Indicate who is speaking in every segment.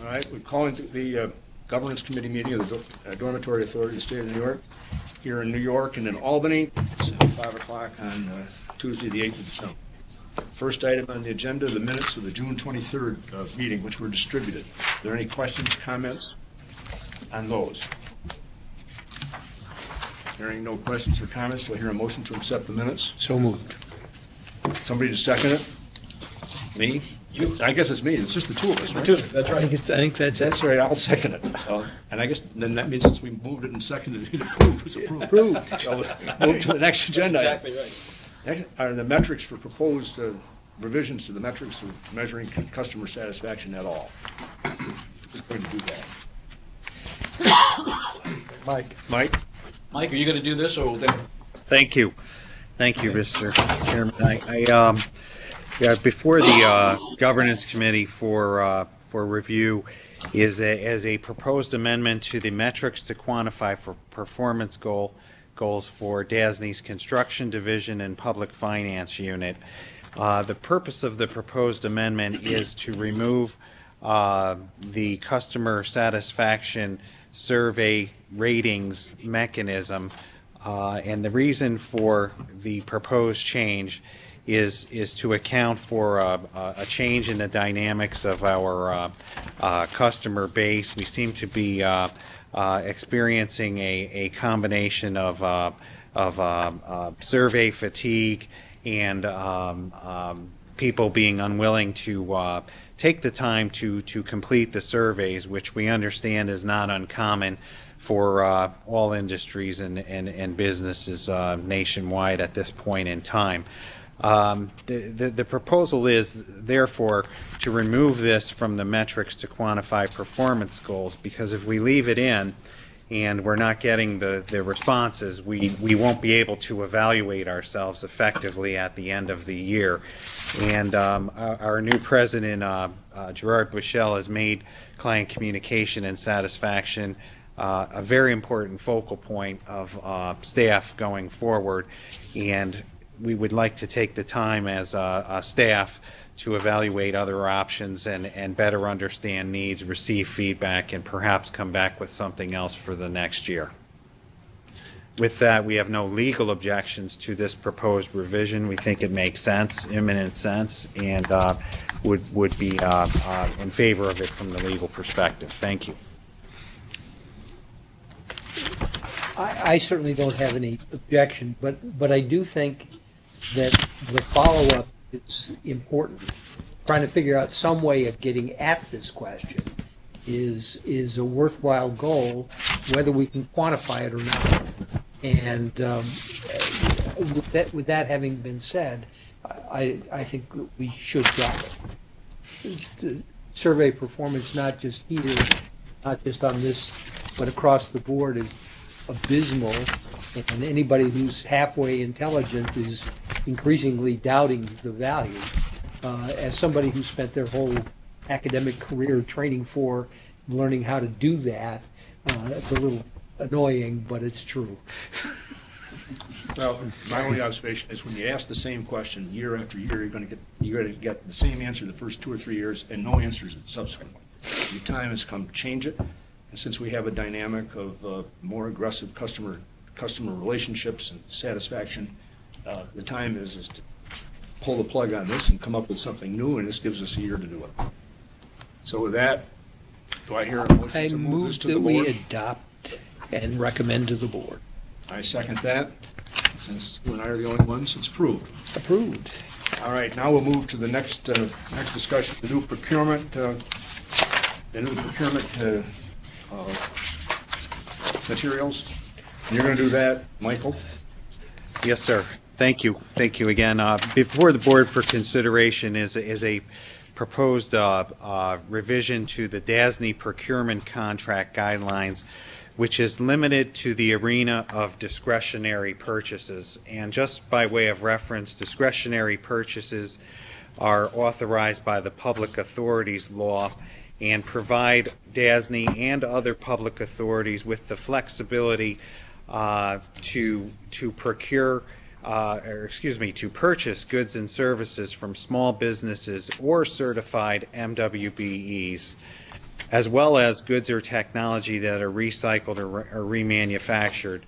Speaker 1: All right, we're calling the Governance Committee meeting of the Dormitory Authority of the State of New York, here in New York and in Albany. It's 5 o'clock on Tuesday, the 8th of December. First item on the agenda, the minutes of the June 23rd meeting, which were distributed. Are there any questions, comments on those? Hearing no questions or comments, do I hear a motion to accept the minutes?
Speaker 2: So moved.
Speaker 1: Somebody to second it? Me? You? I guess it's me. It's just the two of us, right?
Speaker 2: That's right. I think that's it.
Speaker 1: That's right. I'll second it. So, and I guess then that means since we moved it and seconded it, it's approved. So move to the next agenda.
Speaker 3: That's exactly right.
Speaker 1: Next are the metrics for proposed revisions to the metrics of measuring customer satisfaction at all. Who's going to do that?
Speaker 2: Mike.
Speaker 1: Mike?
Speaker 3: Mike, are you going to do this, or will they?
Speaker 4: Thank you, Mr. Chairman. Before the Governance Committee for review is a proposed amendment to the metrics to quantify for performance goals for DASNY's Construction Division and Public Finance Unit. The purpose of the proposed amendment is to remove the customer satisfaction survey ratings mechanism, and the reason for the proposed change is to account for a change in the dynamics of our customer base. We seem to be experiencing a combination of survey fatigue and people being unwilling to take the time to complete the surveys, which we understand is not uncommon for all industries and businesses nationwide at this point in time. The proposal is, therefore, to remove this from the metrics to quantify performance goals, because if we leave it in and we're not getting the responses, we won't be able to evaluate ourselves effectively at the end of the year. And our new president, Gerard Bushell, has made client communication and satisfaction a very important focal point of staff going forward, and we would like to take the time as a staff to evaluate other options and better understand needs, receive feedback, and perhaps come back with something else for the next year. With that, we have no legal objections to this proposed revision. We think it makes sense, imminent sense, and would be in favor of it from the legal perspective. Thank you.
Speaker 2: I certainly don't have any objection, but I do think that the follow-up is important. Trying to figure out some way of getting at this question is a worthwhile goal, whether we can quantify it or not. And with that having been said, I think that we should drop it. The survey performance, not just here, not just on this, but across the board, is abysmal, and anybody who's halfway intelligent is increasingly doubting the value. As somebody who spent their whole academic career training for learning how to do that, it's a little annoying, but it's true.
Speaker 1: Well, my only observation is when you ask the same question year after year, you're going to get the same answer the first 2 or 3 years and no answers subsequently. The time has come to change it. And since we have a dynamic of more aggressive customer relationships and satisfaction, the time is to pull the plug on this and come up with something new, and this gives us a year to do it. So with that, do I hear a motion to move this to the board?
Speaker 2: I move that we adopt and recommend to the board.
Speaker 1: I second that. Since you and I are the only ones, it's approved.
Speaker 2: Approved.
Speaker 1: All right, now we'll move to the next discussion, the new procurement materials. And you're going to do that, Michael?
Speaker 4: Yes, sir. Thank you. Thank you again. Before the board for consideration is a proposed revision to the DASNY procurement contract guidelines, which is limited to the arena of discretionary purchases. And just by way of reference, discretionary purchases are authorized by the Public Authorities Law and provide DASNY and other public authorities with the flexibility to purchase goods and services from small businesses or certified MWBEs. as well as goods or technology that are recycled or remanufactured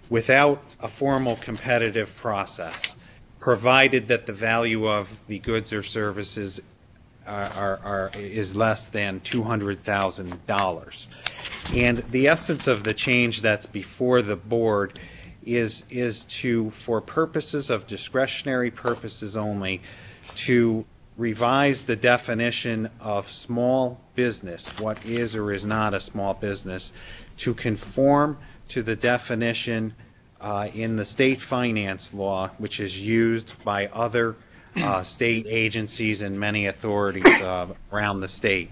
Speaker 4: without a formal competitive process, provided that the value of the goods or services is less than $200,000. And the essence of the change that's before the board is to, for purposes of discretionary purposes only, to revise the definition of small business, what is or is not a small business, to conform to the definition in the state finance law, which is used by other state agencies and many authorities around the state.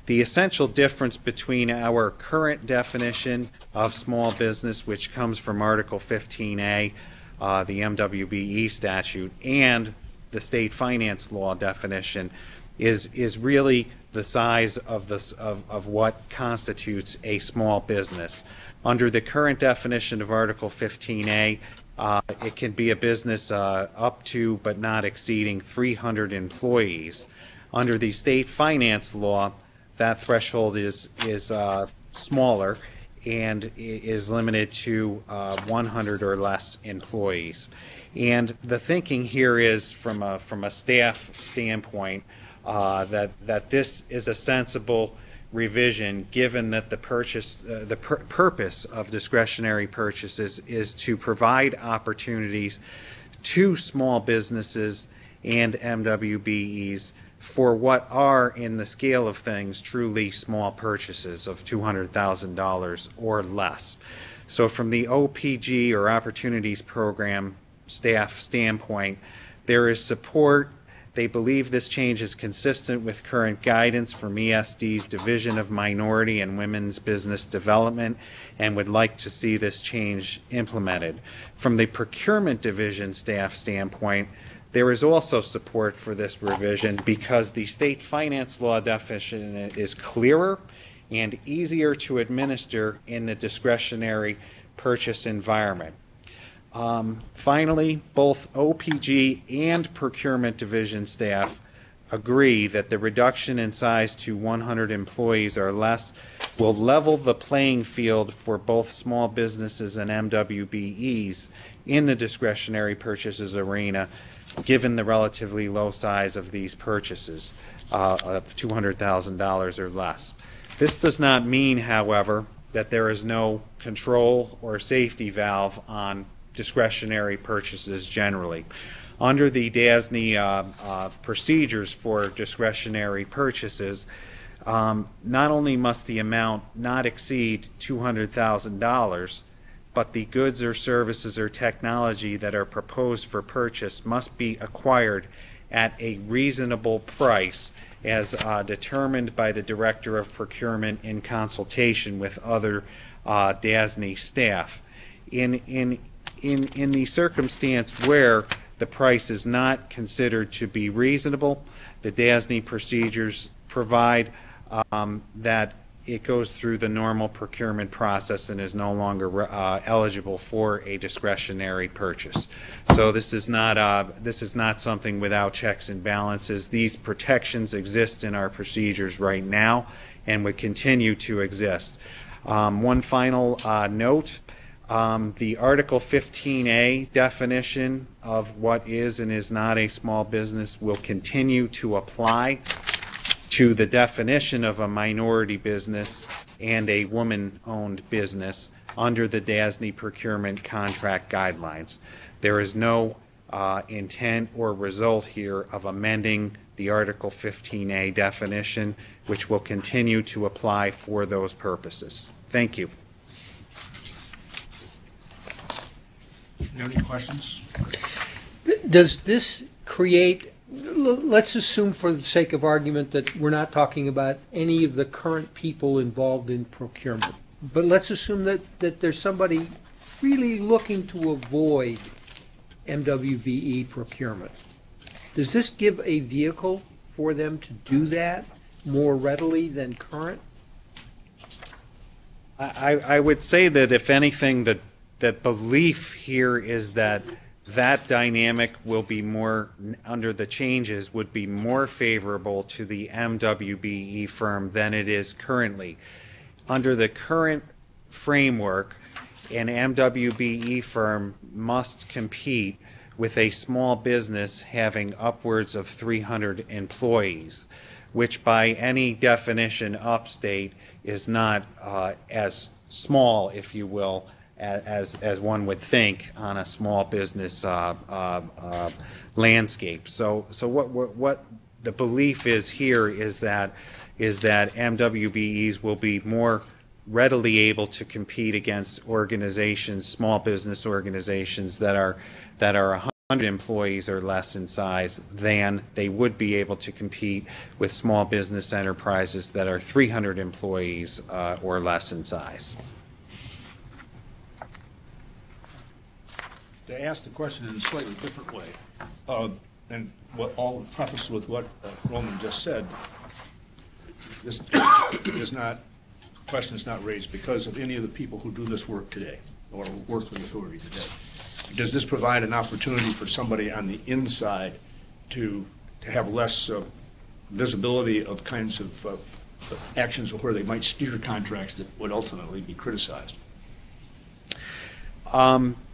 Speaker 4: The essential difference between our current definition of small business, which comes from Article 15A, the MWBE statute, and the state finance law definition is really the size of what constitutes a small business. Under the current definition of Article 15A, it can be a business up to but not exceeding 300 employees. Under the state finance law, that threshold is smaller and is limited to 100 or less employees. And the thinking here is, from a staff standpoint, that this is a sensible revision, given that the purpose of discretionary purchases is to provide opportunities to small businesses and MWBEs for what are, in the scale of things, truly small purchases of $200,000 or less. So from the OPG, or Opportunities Program, staff standpoint, there is support. They believe this change is consistent with current guidance from ESD's Division of Minority and Women's Business Development, and would like to see this change implemented. From the Procurement Division staff standpoint, there is also support for this revision because the state finance law definition is clearer and easier to administer in the discretionary purchase environment. Finally, both OPG and Procurement Division staff agree that the reduction in size to 100 employees or less will level the playing field for both small businesses and MWBEs in the discretionary purchases arena, given the relatively low size of these purchases of $200,000 or less. This does not mean, however, that there is no control or safety valve on discretionary purchases generally. Under the DASNY procedures for discretionary purchases, not only must the amount not exceed $200,000, but the goods or services or technology that are proposed for purchase must be acquired at a reasonable price as determined by the Director of Procurement in consultation with other DASNY staff. In the circumstance where the price is not considered to be reasonable, the DASNY procedures provide that it goes through the normal procurement process and is no longer eligible for a discretionary purchase. So this is not something without checks and balances. These protections exist in our procedures right now and would continue to exist. One final note. The Article 15A definition of what is and is not a small business will continue to apply to the definition of a minority business and a woman-owned business under the DASNY procurement contract guidelines. There is no intent or result here of amending the Article 15A definition, which will continue to apply for those purposes. Thank you.
Speaker 1: Any questions?
Speaker 2: Does this create, let's assume for the sake of argument that we're not talking about any of the current people involved in procurement, but let's assume that there's somebody really looking to avoid MWBE procurement. Does this give a vehicle for them to do that more readily than current?
Speaker 4: I would say that, if anything, that belief here is that that dynamic will be more, under the changes, would be more favorable to the MWBE firm than it is currently. Under the current framework, an MWBE firm must compete with a small business having upwards of 300 employees, which by any definition upstate is not as small, if you will, as one would think on a small business landscape. So what the belief is here is that MWBEs will be more readily able to compete against organizations, small business organizations that are 100 employees or less in size than they would be able to compete with small business enterprises that are 300 employees or less in size.
Speaker 1: To ask the question in a slightly different way, and all preface with what Roman just said, this question is not raised because of any of the people who do this work today or work with authority today. Does this provide an opportunity for somebody on the inside to have less visibility of kinds of actions where they might steer contracts that would ultimately be criticized?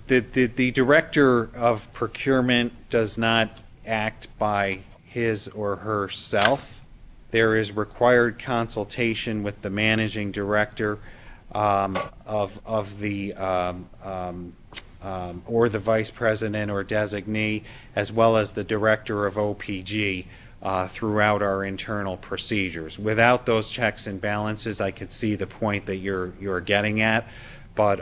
Speaker 4: The director of procurement does not act by his or herself. There is required consultation with the managing director of the or the vice president or designee, as well as the director of OPG throughout our internal procedures. Without those checks and balances, I could see the point that you're getting at. But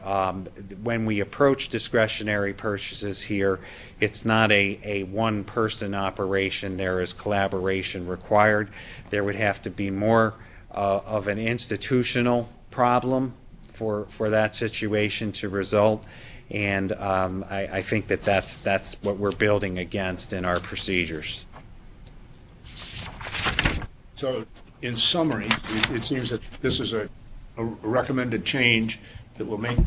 Speaker 4: when we approach discretionary purchases here, it's not a one-person operation. There is collaboration required. There would have to be more of an institutional problem for that situation to result. And I think that's what we're building against in our procedures.
Speaker 1: So, in summary, it seems that this is a recommended change that will make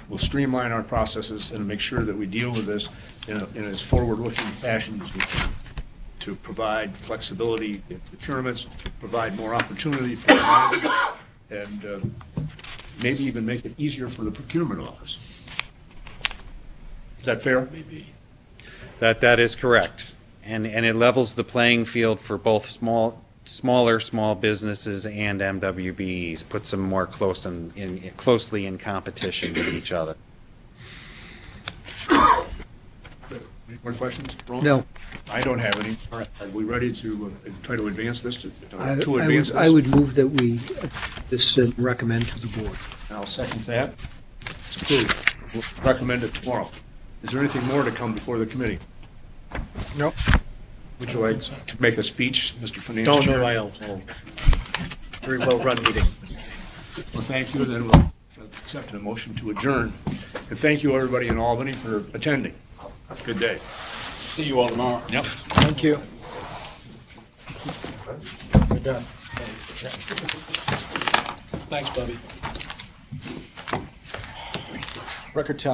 Speaker 1: will streamline our processes and make sure that we deal with this in as forward-looking fashion as we can, to provide flexibility in procurements, provide more opportunity for managers, and maybe even make it easier for the procurement office. Is that fair? Maybe.
Speaker 4: That is correct, and it levels the playing field for both smaller small businesses and MWBEs, puts them more closely in competition with each other.
Speaker 1: Any more questions, Ron?
Speaker 2: No.
Speaker 1: I don't have any. All right. Are we ready to try to advance this?
Speaker 2: I would move that we this recommend to the board.
Speaker 1: I'll second that. It's approved. We'll recommend it tomorrow. Is there anything more to come before the committee?
Speaker 2: Nope.
Speaker 1: Would you like to make a speech, Mr. Finance
Speaker 5: Don't
Speaker 1: Chair?
Speaker 5: know, I'll very well-run meeting.
Speaker 1: Well, thank you, and then we'll accept a motion to adjourn. And thank you, everybody in Albany, for attending. Good day.
Speaker 3: See you all tomorrow.
Speaker 1: Yep.
Speaker 5: Thank you. We're done.
Speaker 3: Thanks, Bubby.
Speaker 5: Record time.